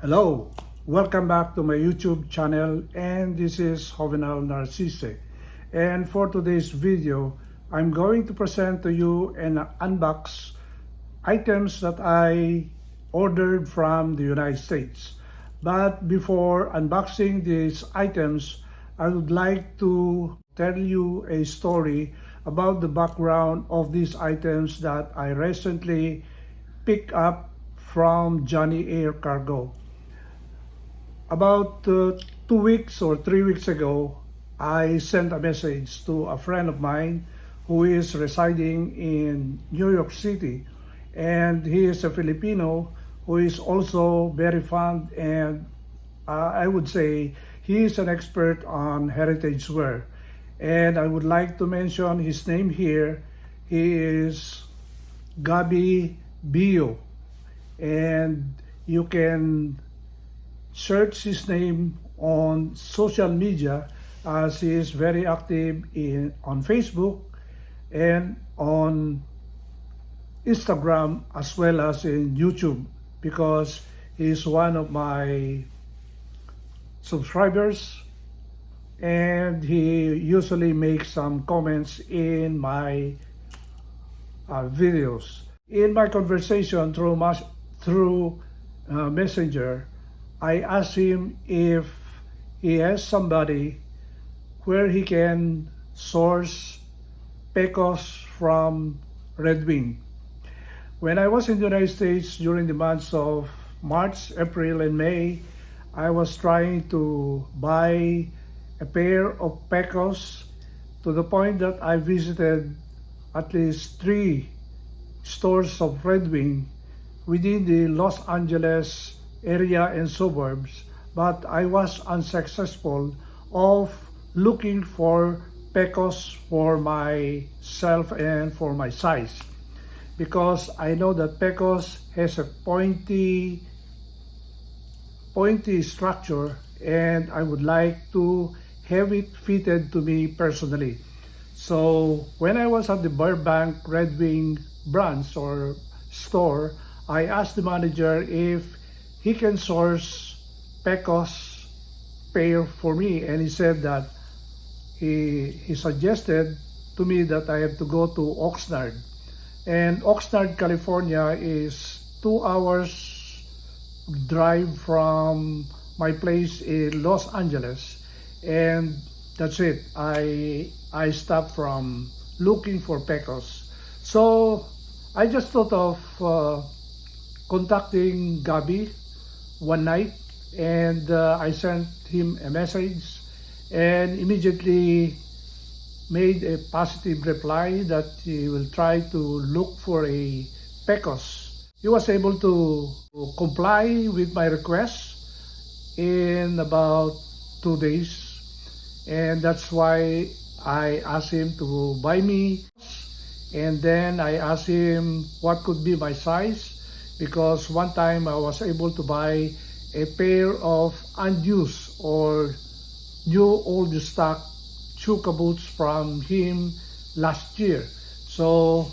Hello, welcome back to my YouTube channel, and this is Jovenal Narcisse. And for today's video, I'm going to present to you and unbox items that I ordered from the United States. But before unboxing these items, I would like to tell you a story about the background of these items that I recently picked up from Johnny Air Cargo. About 2 weeks or 3 weeks ago, I sent a message to a friend of mine who is residing in New York City, and he is a Filipino who is also very fond, and I would say he is an expert on heritage wear. And I would like to mention his name here. He is Gabi Bio, and you can search his name on social media as he is very active on Facebook and on Instagram as well as in YouTube, because he is one of my subscribers and he usually makes some comments in my videos. In my conversation through Messenger, I asked him if he has somebody where he can source Pecos from Red Wing. When I was in the United States during the months of March, April, and May, I was trying to buy a pair of Pecos to the point that I visited at least 3 stores of Red Wing within the Los Angeles area and suburbs, but I was unsuccessful of looking for Pecos for myself and for my size, because I know that Pecos has a pointy structure and I would like to have it fitted to me personally. So when I was at the Burbank Red Wing branch or store, I asked the manager if he can source Pecos pair for me, and he said that he suggested to me that I have to go to Oxnard, and Oxnard, California is 2 hours drive from my place in Los Angeles, and that's it. I stopped from looking for Pecos. So I just thought of contacting Gabi one night, and I sent him a message and immediately made a positive reply that he will try to look for a Pecos. He was able to comply with my request in about 2 days, and that's why I asked him to buy me, and then I asked him what could be my size, because one time I was able to buy a pair of unused or new old stock Chuka boots from him last year. So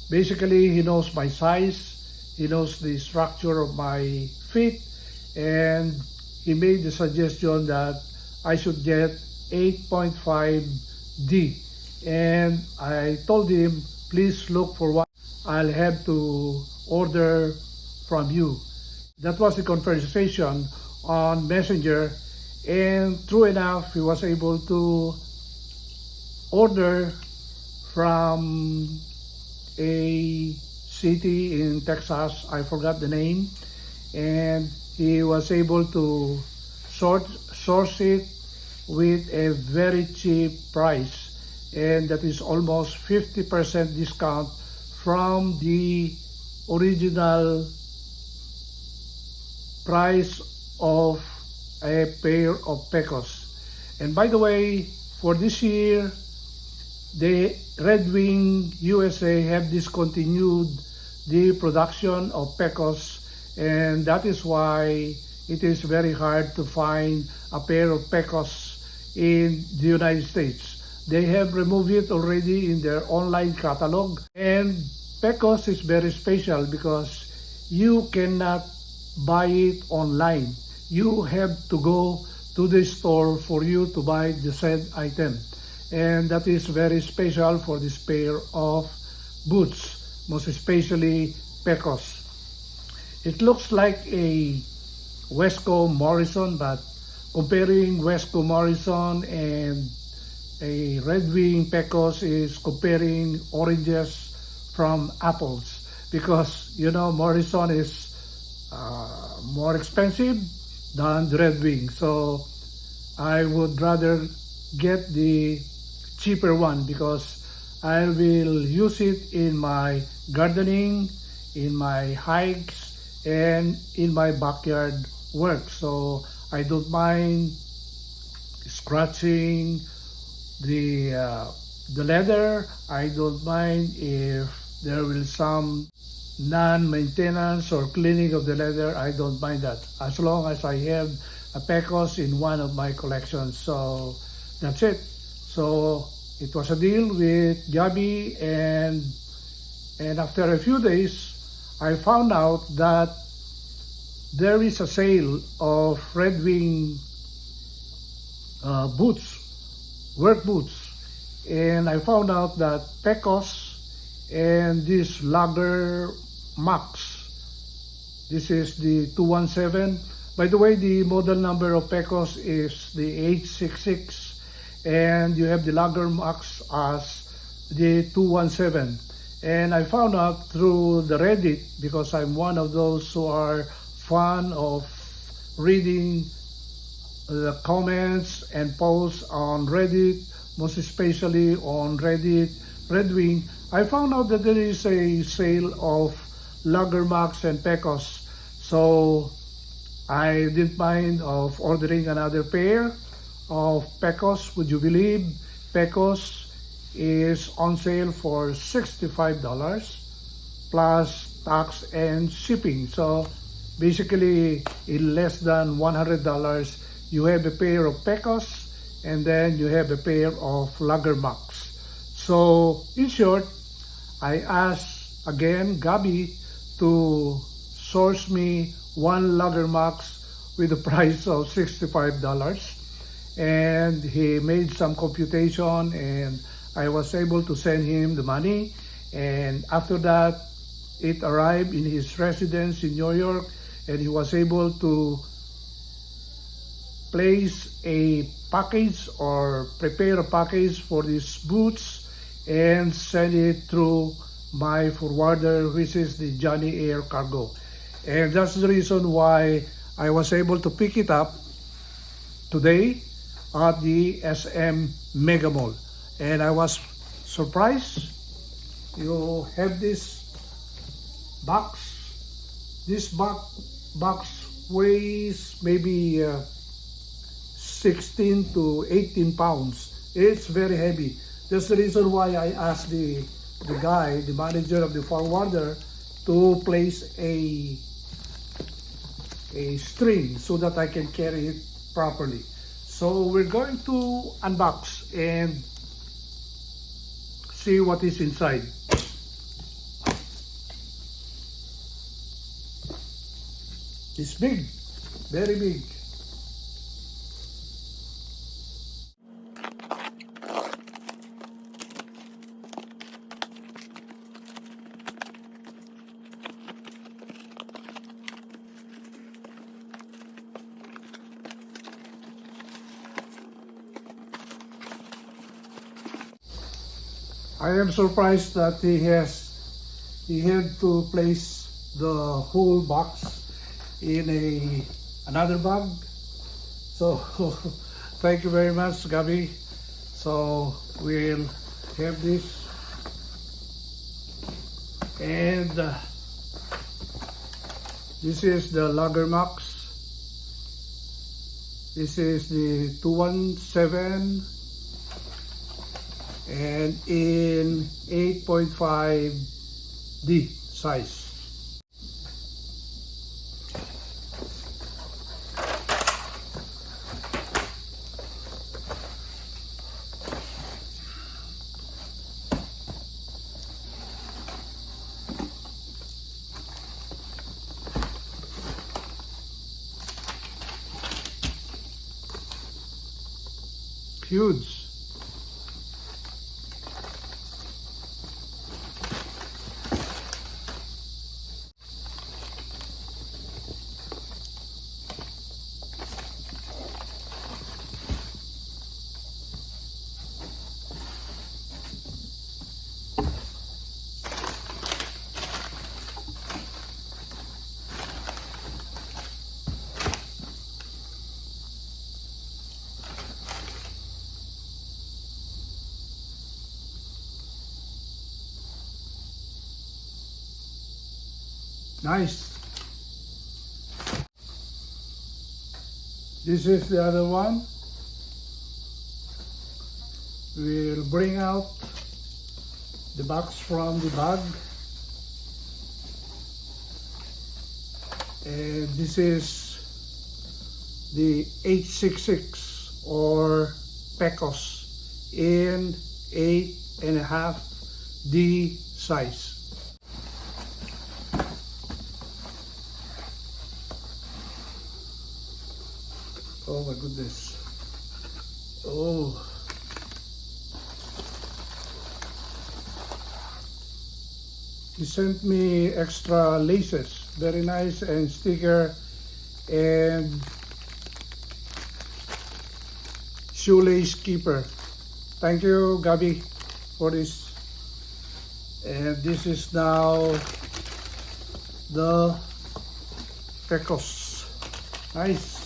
basically he knows my size, he knows the structure of my feet, and he made the suggestion that I should get 8.5D, and I told him, please look for what I'll have to order from you. That was the conversation on Messenger, and true enough, he was able to order from a city in Texas, I forgot the name, and he was able to source it with a very cheap price, and that is almost 50% discount from the original price of a pair of Pecos. And by the way, for this year, the Red Wing USA have discontinued the production of Pecos, and that is why it is very hard to find a pair of Pecos in the United States. They have removed it already in their online catalog, and Pecos is very special because you cannot buy it online. You have to go to the store for you to buy the said item. And that is very special for this pair of boots, most especially Pecos. It looks like a Wesco Morrison, but comparing Wesco Morrison and a Red Wing Pecos is comparing oranges from apples, because you know Morrison is more expensive than the Red Wing. So I would rather get the cheaper one because I will use it in my gardening, in my hikes, and in my backyard work. So I don't mind scratching the leather. I don't mind if there will some non-maintenance or cleaning of the leather. I don't mind that as long as I have a Pecos in one of my collections. So that's it. So it was a deal with Gabby, and after a few days I found out that there is a sale of Red Wing boots, work boots, and I found out that Pecos and this Loggermax, this is the 217. By the way, the model number of Pecos is the 866, and you have the Loggermax as the 217. And I found out through the Reddit, because I'm one of those who are fond of reading the comments and posts on Reddit, most especially on Reddit Red Wing. I found out that there is a sale of Loggermax and Pecos. So I didn't mind of ordering another pair of Pecos. Would you believe Pecos is on sale for $65 plus tax and shipping? So basically in less than $100 you have a pair of Pecos, and then you have a pair of Loggermax. So in short, I asked again Gabby to source me one Loggermax with a price of $65, and he made some computation, and I was able to send him the money. And after that, it arrived in his residence in New York, and he was able to place a package or prepare a package for these boots and send it through my forwarder, which is the Johnny Air Cargo. And that's the reason why I was able to pick it up today at the SM Mega Mall. And I was surprised. You have this box. This box weighs maybe 16 to 18 pounds. It's very heavy. That's the reason why I asked the guy, the manager of the forwarder, to place a string so that I can carry it properly. So we're going to unbox and see what is inside. It's big, very big. I am surprised that he had to place the whole box in another bag. So thank you very much, Gabby. So we'll have this, and this is the Loggermax. This is the 217 and in 8.5D size. huge. Nice. This is the other one. We'll bring out the box from the bag. And this is the 866 or Pecos in 8.5D size. Oh my goodness. Oh. He sent me extra laces. Very nice, and sticker and shoelace keeper. Thank you, Gabi, for this. And this is now the Pecos. Nice.